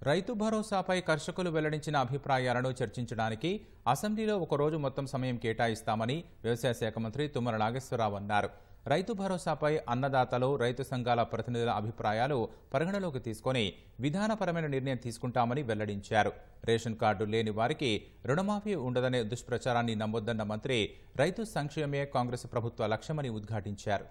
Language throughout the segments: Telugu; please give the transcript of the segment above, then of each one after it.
రైతు భరోసాపై కర్షకులు వెల్లడించిన అభిప్రాయాలను చర్చించడానికి అసెంబ్లీలో ఒక రోజు మొత్తం సమయం కేటాయిస్తామని వ్యవసాయ శాఖ మంత్రి తుమ్మల నాగేశ్వరరావు అన్నారు. రైతు భరోసాపై అన్నదాతలు, రైతు సంఘాల ప్రతినిధుల అభిప్రాయాలు పరిగణలోకి తీసుకుని విధానపరమైన నిర్ణయం తీసుకుంటామని వెల్లడించారు. రేషన్ కార్డు లేని వారికి రుణమాఫీ ఉండదనే దుష్ప్రచారాన్ని నమ్మొద్దన్న మంత్రి రైతు సంక్షేమమే కాంగ్రెస్ ప్రభుత్వ లక్ష్యమని ఉద్ఘాటించారు.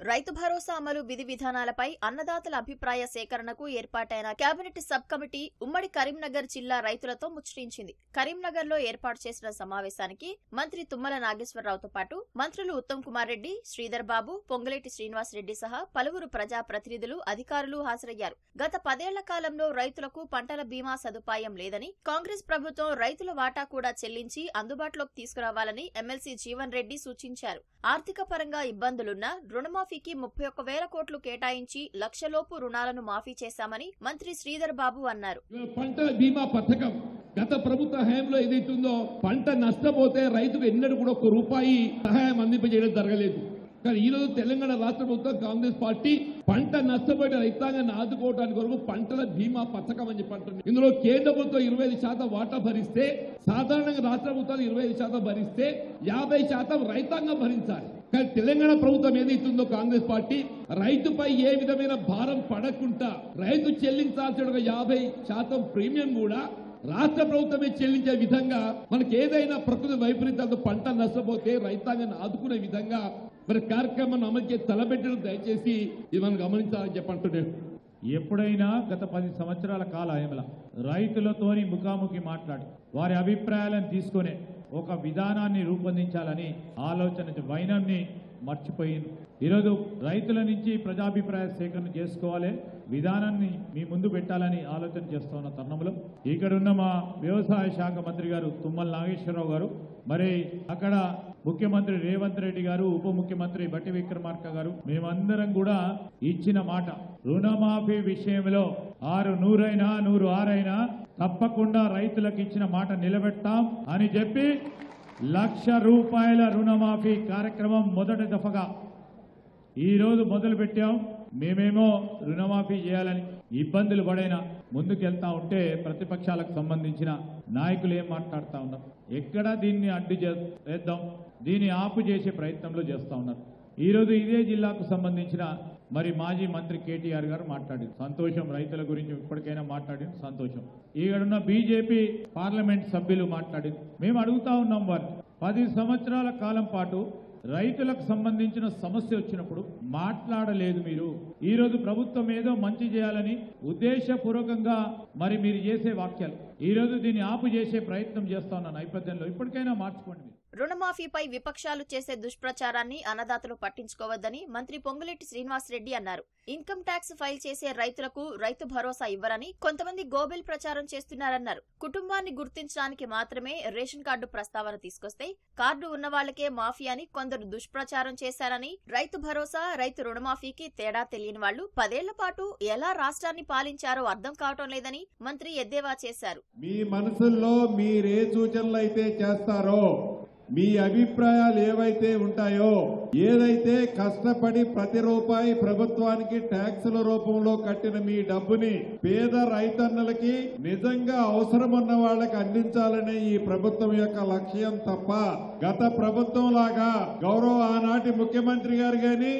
రైతు భరోసా అమలు విధి విధానాలపై అన్నదాతల అభిప్రాయ సేకరణకు ఏర్పాటైన కేబినెట్ సబ్ కమిటీ ఉమ్మడి కరీంనగర్ జిల్లా రైతులతో ముచ్చటించింది. కరీంనగర్ లో ఏర్పాటు చేసిన సమావేశానికి మంత్రి తుమ్మల నాగేశ్వరరావుతో పాటు మంత్రులు ఉత్తమ్ కుమార్ రెడ్డి, శ్రీధర్ బాబు, పొంగులేటి శ్రీనివాస్ రెడ్డి సహా పలువురు ప్రజా ప్రతినిధులు, అధికారులు హాజరయ్యారు. గత 10 ఏళ్ల కాలంలో రైతులకు పంటల బీమా సదుపాయం లేదని, కాంగ్రెస్ ప్రభుత్వం రైతుల వాటా కూడా చెల్లించి అందుబాటులోకి తీసుకురావాలని ఎమ్మెల్సీ జీవన్ రెడ్డి సూచించారు. ఆర్థిక పరంగా ఇబ్బందులున్నా రుణమాఫీకి 31,000 కోట్లు కేటాయించి లక్షలోపు రుణాలను మాఫీ చేశామని మంత్రి శ్రీధర్ బాబు అన్నారు. పంటల బీమా పథకం గత ప్రభుత్వ హయాంలో ఏదైతుందో పంట నష్టపోతే రైతుకు ఎన్నడూ కూడా 1 రూపాయి సహాయం అందింపజేయడం జరగలేదు. కానీ ఈ రోజు తెలంగాణ రాష్ట్ర ప్రభుత్వం కాంగ్రెస్ పార్టీ పంట నష్టపోయిన రైతాంగాన్ని ఆదుకోవడానికి కొరకు పంటల బీమా పథకం అని చెప్పంటుంది. ఇందులో కేంద్ర ప్రభుత్వం 25% వాటా భరిస్తే, సాధారణంగా రాష్ట్ర ప్రభుత్వాలు 25% భరిస్తే 50% రైతాంగం భరించాలి. కానీ తెలంగాణ ప్రభుత్వం ఏదైతుందో కాంగ్రెస్ పార్టీ రైతుపై ఏ విధమైన భారం పడకుండా రైతు చెల్లించాల్సిన 50% ప్రీమియం కూడా రాష్ట్ర ప్రభుత్వమే చెల్లించే విధంగా మనకి ఏదైనా ప్రకృతి వైపరీత్యాలతో పంట నష్టపోతే రైతాంగాన్ని ఆదుకునే విధంగా మరి కార్యక్రమాన్ని అమలు చేసి తలబెట్టడం దయచేసి ఇది మనం గమనించాలని చెప్పంటున్నాను. ఎప్పుడైనా గత 10 సంవత్సరాల కాలంలో రైతులతోని ముఖాముఖి మాట్లాడి వారి అభిప్రాయాలను తీసుకునే ఒక విధానాన్ని రూపొందించాలని ఆలోచన వైనాన్ని మర్చిపోయింది. ఈరోజు రైతుల నుంచి ప్రజాభిప్రాయ సేకరణ చేసుకోవాలి, విధానాన్ని మీ ముందు పెట్టాలని ఆలోచన చేస్తున్న తరుణంలో ఇక్కడున్న మా వ్యవసాయ శాఖ మంత్రి గారు తుమ్మల నాగేశ్వరరావు గారు, మరి అక్కడ ముఖ్యమంత్రి రేవంత్ రెడ్డి గారు, ఉప ముఖ్యమంత్రి బట్టి విక్రమార్క గారు, మేమందరం కూడా ఇచ్చిన మాట రుణమాఫీ విషయంలో 100 106 తప్పకుండా రైతులకు ఇచ్చిన మాట నిలబెడతాం అని చెప్పి 1,00,000 రూపాయల రుణమాఫీ కార్యక్రమం మొదటి దఫగా ఈ రోజు మొదలు పెట్టాం. మేమేమో రుణమాఫీ చేయాలని ఇబ్బందులు పడైనా ముందుకెళ్తా ఉంటే ప్రతిపక్షాలకు సంబంధించిన నాయకులు ఏం మాట్లాడుతూ ఉన్నారు, ఎక్కడ దీన్ని అడ్డు చేద్దాం, దీన్ని ఆపు చేసే ప్రయత్నంలో చేస్తూ ఉన్నారు. ఈ రోజు ఇదే జిల్లాకు సంబంధించిన మరి మాజీ మంత్రి కేటీఆర్ గారు మాట్లాడారు. సంతోషం, రైతుల గురించి ఇప్పటికైనా మాట్లాడింది సంతోషం. ఈగడున్న బీజేపీ పార్లమెంట్ సభ్యులు మాట్లాడింది. మేము అడుగుతా ఉన్నాం వారిని, 10 సంవత్సరాల కాలం పాటు రైతులకు సంబంధించిన సమస్య వచ్చినప్పుడు మాట్లాడలేదు మీరు. ఈ రోజు ప్రభుత్వం ఏదో మంచి చేయాలని ఉద్దేశపూర్వకంగా మరి మీరు చేసే వాక్యాలు ఈ రోజు దీన్ని ఆపు చేసే ప్రయత్నం చేస్తా ఉన్న నేపథ్యంలో ఇప్పటికైనా మార్చుకోండి. రుణమాఫీపై విపక్షాలు చేసే దుష్ప్రచారాన్ని అన్నదాతలు పట్టించుకోవద్దని మంత్రి పొంగులేటి శ్రీనివాస్ రెడ్డి అన్నారు. ఇన్కమ్ ట్యాక్స్ ఫైల్ చేసే రైతులకు రైతు భరోసా ఇవ్వరని కొంతమంది గోబెల్ ప్రచారం చేస్తున్నారన్నారు. కుటుంబాన్ని గుర్తించడానికి మాత్రమే రేషన్ కార్డు ప్రస్తావన తీసుకొస్తే కార్డు ఉన్న వాళ్లకే మాఫీ అని కొందరు దుష్ప్రచారం చేశారని, రైతు భరోసా, రైతు రుణమాఫీకి తేడా తెలియని వాళ్లు 10 ఏళ్ల పాటు ఎలా రాష్ట్రాన్ని పాలించారో అర్థం కావటం లేదని మంత్రి ఎద్దేవా చేశారు. మీ మనసుల్లో మీరే సూచనలు అయితే చేస్తారో, మీ అభిప్రాయాలు ఏవైతే ఉంటాయో, ఏదైతే కష్టపడి ప్రతి రూపాయి ప్రభుత్వానికి ట్యాక్సుల రూపంలో కట్టిన మీ డబ్బుని పేద రైతన్నలకి నిజంగా అవసరం ఉన్న వాళ్ళకి అందించాలనే ఈ ప్రభుత్వం యొక్క లక్ష్యం తప్ప గత ప్రభుత్వం లాగా గౌరవ ఆనాటి ముఖ్యమంత్రి గారు గాని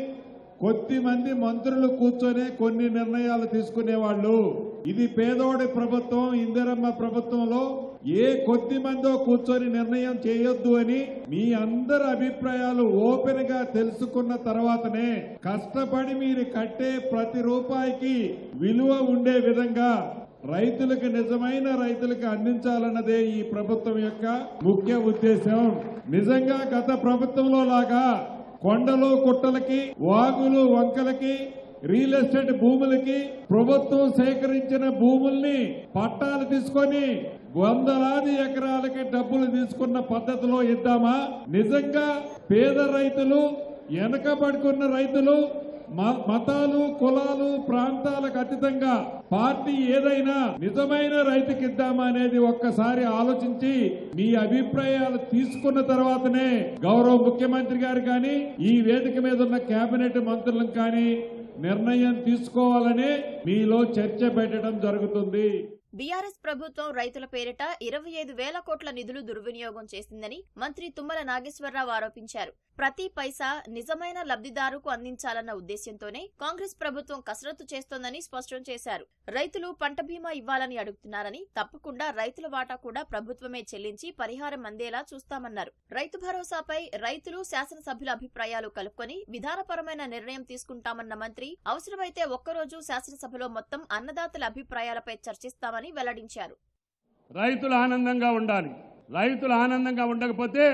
కొద్దిమంది మంత్రులు కూర్చొని కొన్ని నిర్ణయాలు తీసుకునేవాళ్లు. ఇది పేదోడి ప్రభుత్వం. ఇందిరమ్మ ప్రభుత్వంలో ఏ కొద్ది మందో కూర్చొని నిర్ణయం చేయొద్దు అని మీ అందరి అభిప్రాయాలు ఓపెన్ గా తెలుసుకున్న తర్వాతనే కష్టపడి మీరు కట్టే ప్రతి రూపాయికి విలువ ఉండే విధంగా రైతులకు, నిజమైన రైతులకు అందించాలన్నదే ఈ ప్రభుత్వం యొక్క ముఖ్య ఉద్దేశం. నిజంగా గత ప్రభుత్వంలో లాగా కొండలు గుట్టలకి, వాగులు వంకలకి, రియల్ ఎస్టేట్ భూములకి ప్రభుత్వం సేకరించిన భూముల్ని పట్టాలు తీసుకొని వందలాది ఎకరాలకి డబ్బులు తీసుకున్న పద్ధతిలో ఇద్దామా? నిజంగా పేద రైతులు, వెనకబడుకున్న రైతులు, మతాలు, కులాలు, ప్రాంతాలకు అతీతంగా పార్టీ ఏదైనా నిజమైన రైతుకి ఇద్దామా అనేది ఒక్కసారి ఆలోచించి మీ అభిప్రాయాలు తీసుకున్న తర్వాతనే గౌరవ ముఖ్యమంత్రి గారు కానీ, ఈ వేదిక మీద ఉన్న కేబినెట్ మంత్రులను కానీ నిర్ణయం తీసుకోవాలని మీలో చర్చ పెట్టడం జరుగుతుంది. బీఆర్ఎస్ ప్రభుత్వం రైతుల పేరిట 25,000 కోట్ల నిధులు దుర్వినియోగం చేసిందని మంత్రి తుమ్మల నాగేశ్వరరావు ఆరోపించారు. ప్రతి పైసా నిజమైన లబ్ధిదారుకు అందించాలన్న ఉద్దేశ్యంతోనే కాంగ్రెస్ ప్రభుత్వం కసరత్తు చేస్తోందని స్పష్టం చేశారు. రైతులు పంట బీమా ఇవ్వాలని అడుగుతున్నారని, తప్పకుండా రైతుల వాటా కూడా ప్రభుత్వమే చెల్లించి పరిహారం అందేలా చూస్తామన్నారు. రైతు భరోసాపై రైతులు, శాసనసభ్యుల అభిప్రాయాలు కలుపుకొని విధానపరమైన నిర్ణయం తీసుకుంటామన్న మంత్రి, అవసరమైతే ఒక్కరోజు శాసనసభలో మొత్తం అన్నదాతల అభిప్రాయాలపై చర్చిస్తామని వెల్లడించారు. రైతులు ఆనందంగా ఉండాలి. రైతులు ఆనందంగా ఉండకపోతే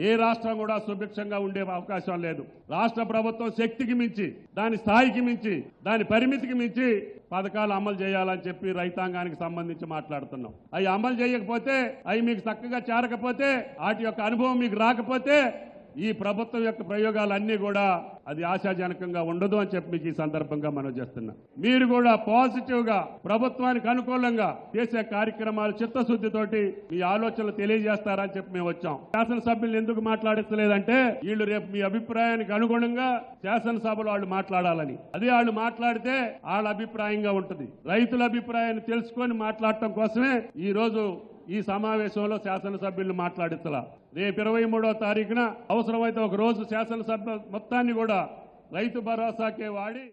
ఏ రాష్ట్రం కూడా సుభిక్షంగా ఉండే అవకాశం లేదు. రాష్ట్ర ప్రభుత్వం శక్తికి మించి, దాని స్థాయికి మించి, దాని పరిమితికి మించి పథకాలు అమలు చేయాలని చెప్పి రైతాంగానికి సంబంధించి మాట్లాడుతున్నాం. అవి అమలు చేయకపోతే, అవి మీకు చక్కగా చేరకపోతే, వాటి యొక్క అనుభవం మీకు రాకపోతే ఈ ప్రభుత్వం యొక్క ప్రయోగాలన్నీ కూడా అది ఆశాజనకంగా ఉండదు అని చెప్పి మీకు ఈ సందర్భంగా మనం చేస్తున్నాం. మీరు కూడా పాజిటివ్ గా ప్రభుత్వానికి అనుకూలంగా చేసే కార్యక్రమాలు చిత్తశుద్ధితోటి మీ ఆలోచనలు తెలియజేస్తారని చెప్పి మేము వచ్చాం. శాసనసభ్యులు ఎందుకు మాట్లాడించలేదంటే వీళ్ళు రేపు మీ అభిప్రాయానికి అనుగుణంగా శాసనసభలో వాళ్ళు మాట్లాడాలని. అదే వాళ్ళు మాట్లాడితే వాళ్ళ అభిప్రాయంగా ఉంటుంది. రైతుల అభిప్రాయాన్ని తెలుసుకొని మాట్లాడటం కోసమే ఈ రోజు ఈ సమావేశంలో శాసనసభ్యులను మాట్లాడించాల. రేపు 23వ తారీఖున అవసరమైతే ఒక రోజు శాసనసభ మొత్తాన్ని కూడా రైతు భరోసాకే వాడి